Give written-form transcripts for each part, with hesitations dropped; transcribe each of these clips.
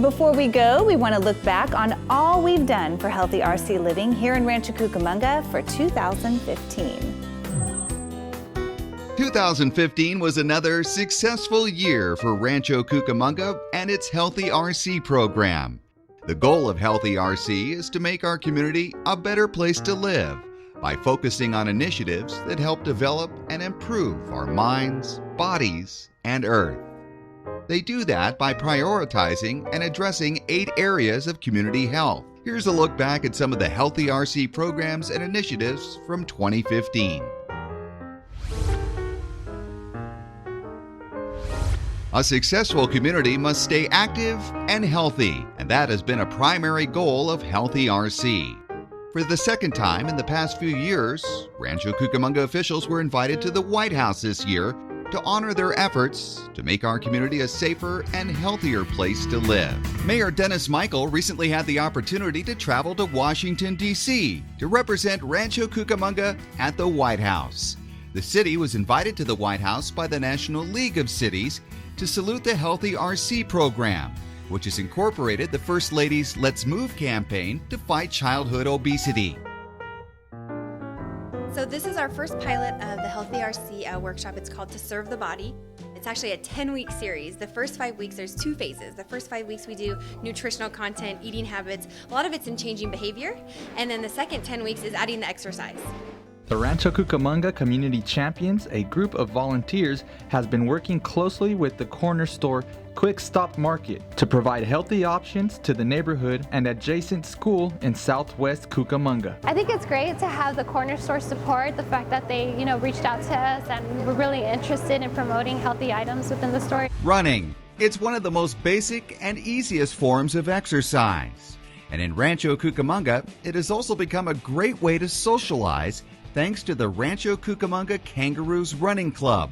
Before we go, we want to look back on all we've done for healthy RC living here in Rancho Cucamonga for 2015. 2015 was another successful year for Rancho Cucamonga and its Healthy RC program. The goal of Healthy RC is to make our community a better place to live by focusing on initiatives that help develop and improve our minds, bodies, and earth. They do that by prioritizing and addressing 8 areas of community health. Here's a look back at some of the Healthy RC programs and initiatives from 2015. A successful community must stay active and healthy, and that has been a primary goal of Healthy RC. For the second time in the past few years, Rancho Cucamonga officials were invited to the White House this year to honor their efforts to make our community a safer and healthier place to live. Mayor Dennis Michael recently had the opportunity to travel to Washington, D.C. to represent Rancho Cucamonga at the White House. The city was invited to the White House by the National League of Cities to salute the Healthy RC program, which has incorporated the First Lady's Let's Move campaign to fight childhood obesity. So this is our first pilot of the Healthy RC workshop. It's called To Serve the Body. It's actually a 10-week series. The first 5 weeks, there's 2 phases. The first 5 weeks we do nutritional content, eating habits. A lot of it's in changing behavior. And then the second 10 weeks is adding the exercise. The Rancho Cucamonga Community Champions, a group of volunteers, has been working closely with the corner store Quick Stop Market to provide healthy options to the neighborhood and adjacent school in southwest Cucamonga. I think it's great to have the corner store support, the fact that they, reached out to us and were really interested in promoting healthy items within the store. Running. It's one of the most basic and easiest forms of exercise. And in Rancho Cucamonga, it has also become a great way to socialize thanks to the Rancho Cucamonga Kangaroos Running Club.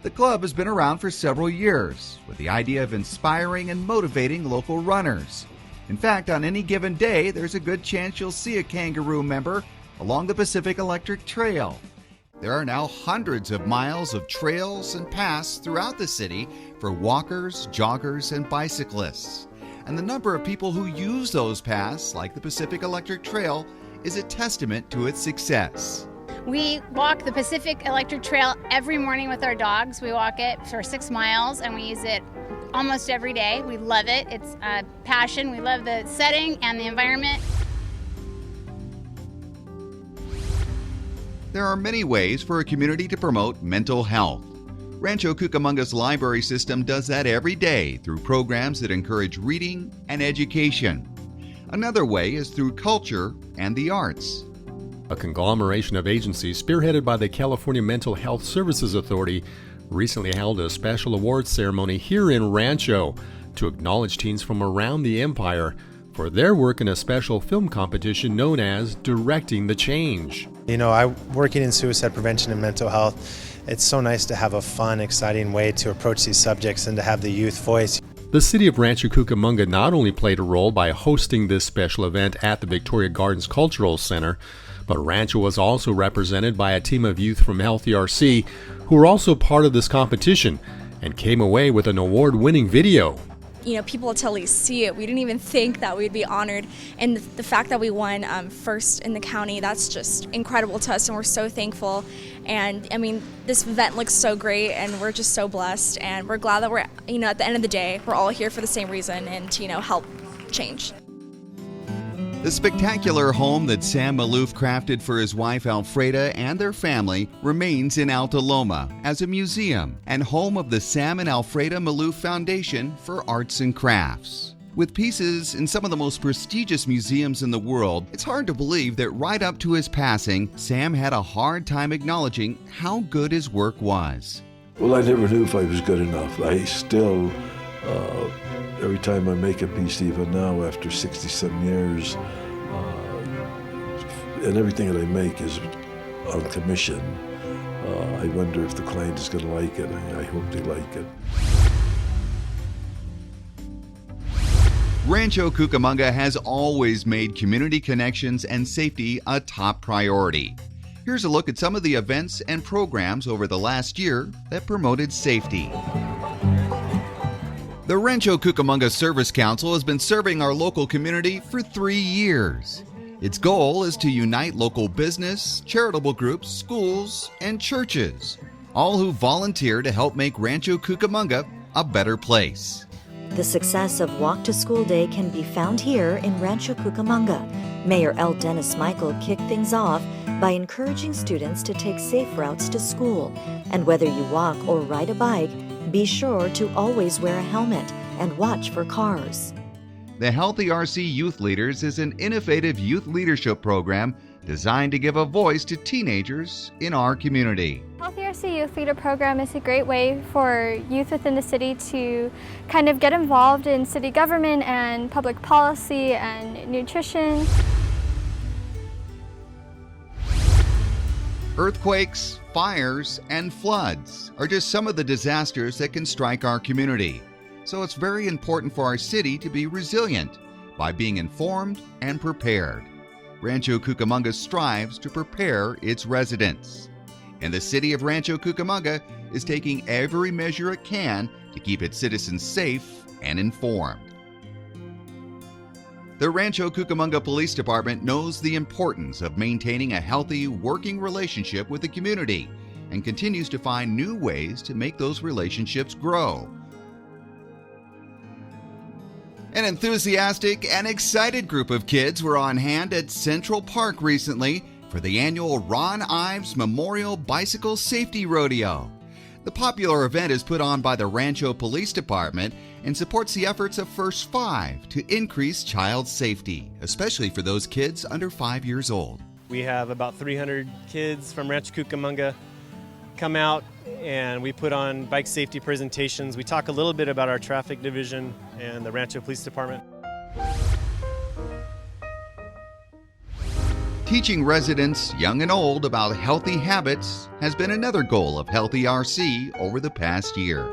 The club has been around for several years with the idea of inspiring and motivating local runners. In fact, on any given day, there's a good chance you'll see a Kangaroo member along the Pacific Electric Trail. There are now hundreds of miles of trails and paths throughout the city for walkers, joggers, and bicyclists. And the number of people who use those paths, like the Pacific Electric Trail, is a testament to its success. We walk the Pacific Electric Trail every morning with our dogs. We walk it for 6 miles and we use it almost every day. We love it. It's a passion. We love the setting and the environment. There are many ways for a community to promote mental health. Rancho Cucamonga's library system does that every day through programs that encourage reading and education. Another way is through culture and the arts. A conglomeration of agencies spearheaded by the California Mental Health Services Authority recently held a special awards ceremony here in Rancho to acknowledge teens from around the empire for their work in a special film competition known as Directing the Change. Working in suicide prevention and mental health, it's so nice to have a fun, exciting way to approach these subjects and to have the youth voice. The city of Rancho Cucamonga not only played a role by hosting this special event at the Victoria Gardens Cultural Center, but Rancho was also represented by a team of youth from Healthy RC who were also part of this competition and came away with an award-winning video. People until they see it, we didn't even think that we'd be honored. And the fact that we won first in the county, that's just incredible to us, and we're so thankful. And this event looks so great, and we're just so blessed. And we're glad that we're, at the end of the day, we're all here for the same reason and to, help change. The spectacular home that Sam Maloof crafted for his wife Alfreda and their family remains in Alta Loma as a museum and home of the Sam and Alfreda Maloof Foundation for Arts and Crafts. With pieces in some of the most prestigious museums in the world, it's hard to believe that right up to his passing, Sam had a hard time acknowledging how good his work was. Well, I never knew if I was good enough. I still, every time I make a piece, even now after 60-some years, and everything that I make is on commission, I wonder if the client is going to like it. I hope they like it. Rancho Cucamonga has always made community connections and safety a top priority. Here's a look at some of the events and programs over the last year that promoted safety. The The Rancho Cucamonga Service Council has been serving our local community for 3 years. Its goal is to unite local business, charitable groups, schools, and churches, all who volunteer to help make Rancho Cucamonga a better place. The success of Walk to School Day can be found here in Rancho Cucamonga. Mayor L. Dennis Michael kicked things off by encouraging students to take safe routes to school. And whether you walk or ride a bike, be sure to always wear a helmet and watch for cars. The Healthy RC Youth Leaders is an innovative youth leadership program designed to give a voice to teenagers in our community. Healthy RC Youth Leader Program is a great way for youth within the city to kind of get involved in city government and public policy and nutrition. Earthquakes, fires, and floods are just some of the disasters that can strike our community. So it's very important for our city to be resilient by being informed and prepared. Rancho Cucamonga strives to prepare its residents. And the city of Rancho Cucamonga is taking every measure it can to keep its citizens safe and informed. The Rancho Cucamonga Police Department knows the importance of maintaining a healthy working relationship with the community and continues to find new ways to make those relationships grow. An enthusiastic and excited group of kids were on hand at Central Park recently for the annual Ron Ives Memorial Bicycle Safety Rodeo. The popular event is put on by the Rancho Police Department and supports the efforts of First Five to increase child safety, especially for those kids under 5 years old. We have about 300 kids from Rancho Cucamonga come out and we put on bike safety presentations. We talk a little bit about our traffic division and the Rancho Police Department. Teaching residents, young and old, about healthy habits has been another goal of Healthy RC over the past year.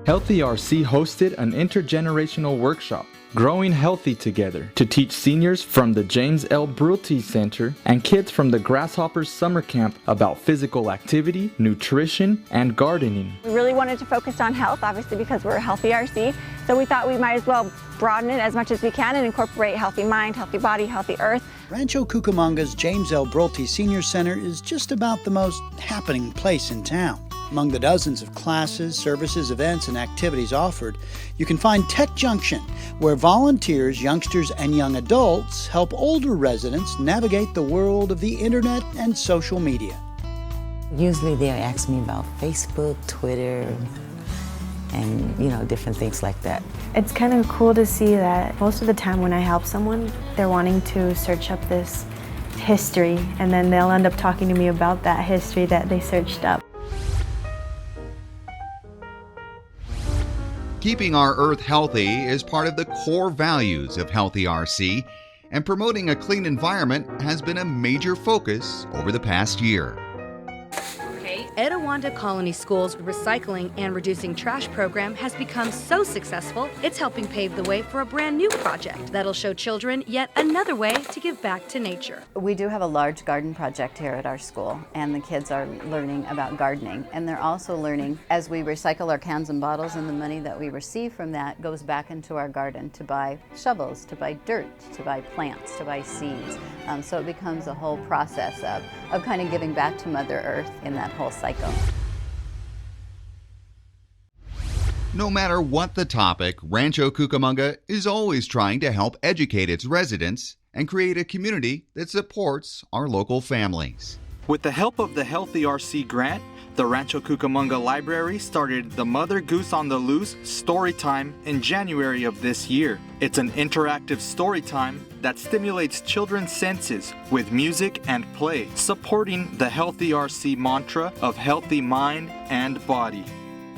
Healthy RC hosted an intergenerational workshop, Growing Healthy Together, to teach seniors from the James L. Brulte Center and kids from the Grasshoppers Summer Camp about physical activity, nutrition, and gardening. We really wanted to focus on health, obviously because we're a Healthy RC, so we thought we might as well broaden it as much as we can and incorporate healthy mind, healthy body, healthy earth. Rancho Cucamonga's James L. Brulte Senior Center is just about the most happening place in town. Among the dozens of classes, services, events, and activities offered, you can find Tech Junction, where volunteers, youngsters, and young adults help older residents navigate the world of the internet and social media. Usually they'll ask me about Facebook, Twitter, and different things like that. It's kind of cool to see that most of the time when I help someone, they're wanting to search up this history, and then they'll end up talking to me about that history that they searched up. Keeping our earth healthy is part of the core values of Healthy RC, and promoting a clean environment has been a major focus over the past year. Etiwanda Colony School's recycling and reducing trash program has become so successful, it's helping pave the way for a brand new project that'll show children yet another way to give back to nature. We do have a large garden project here at our school, and the kids are learning about gardening, and they're also learning as we recycle our cans and bottles, and the money that we receive from that goes back into our garden to buy shovels, to buy dirt, to buy plants, to buy seeds. So it becomes a whole process of kind of giving back to Mother Earth in that whole cycle. No matter what the topic, Rancho Cucamonga is always trying to help educate its residents and create a community that supports our local families. With the help of the Healthy RC grant, the Rancho Cucamonga Library started the Mother Goose on the Loose story time in January of this year. It's an interactive story time that stimulates children's senses with music and play, supporting the Healthy RC mantra of healthy mind and body.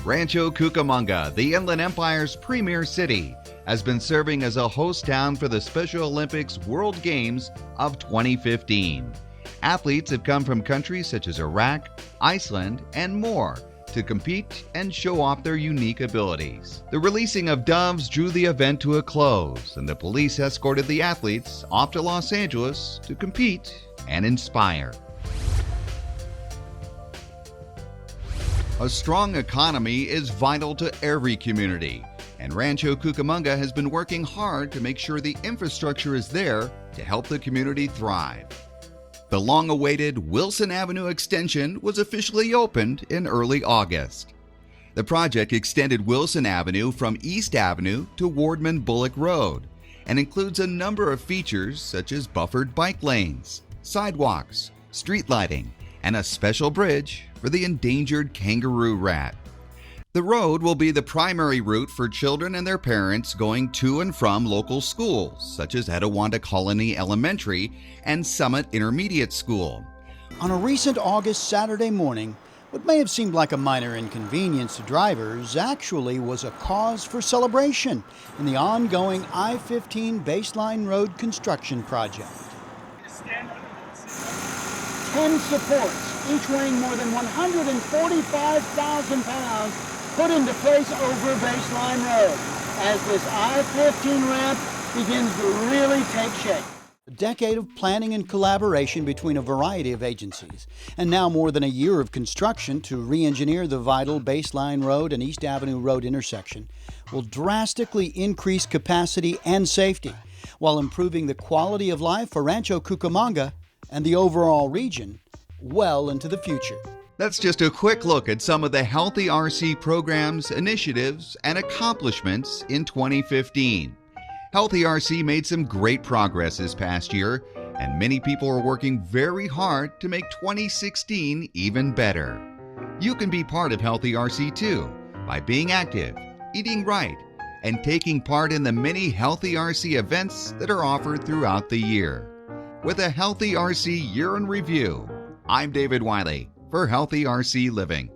Rancho Cucamonga, the Inland Empire's premier city, has been serving as a host town for the Special Olympics World Games of 2015. Athletes have come from countries such as Iraq, Iceland, and more to compete and show off their unique abilities. The releasing of doves drew the event to a close, and the police escorted the athletes off to Los Angeles to compete and inspire. A strong economy is vital to every community, and and Rancho Cucamonga has been working hard to make sure the infrastructure is there to help the community thrive. The long-awaited Wilson Avenue extension was officially opened in early August. The project extended Wilson Avenue from East Avenue to Wardman Bullock Road and includes a number of features such as buffered bike lanes, sidewalks, street lighting, and a special bridge for the endangered kangaroo rat. The road will be the primary route for children and their parents going to and from local schools, such as Etiwanda Colony Elementary and Summit Intermediate School. On a recent August Saturday morning, what may have seemed like a minor inconvenience to drivers actually was a cause for celebration in the ongoing I-15 Baseline Road construction project. 10 supports, each weighing more than 145,000 pounds, put into place over Baseline Road as this I-15 ramp begins to really take shape. A decade of planning and collaboration between a variety of agencies, and now more than a year of construction to re-engineer the vital Baseline Road and East Avenue Road intersection will drastically increase capacity and safety while improving the quality of life for Rancho Cucamonga and the overall region well into the future. That's just a quick look at some of the Healthy RC programs, initiatives, and accomplishments in 2015. Healthy RC made some great progress this past year, and many people are working very hard to make 2016 even better. You can be part of Healthy RC too by being active, eating right, and taking part in the many Healthy RC events that are offered throughout the year. With a Healthy RC Year in Review, I'm David Wiley for Healthy RC Living.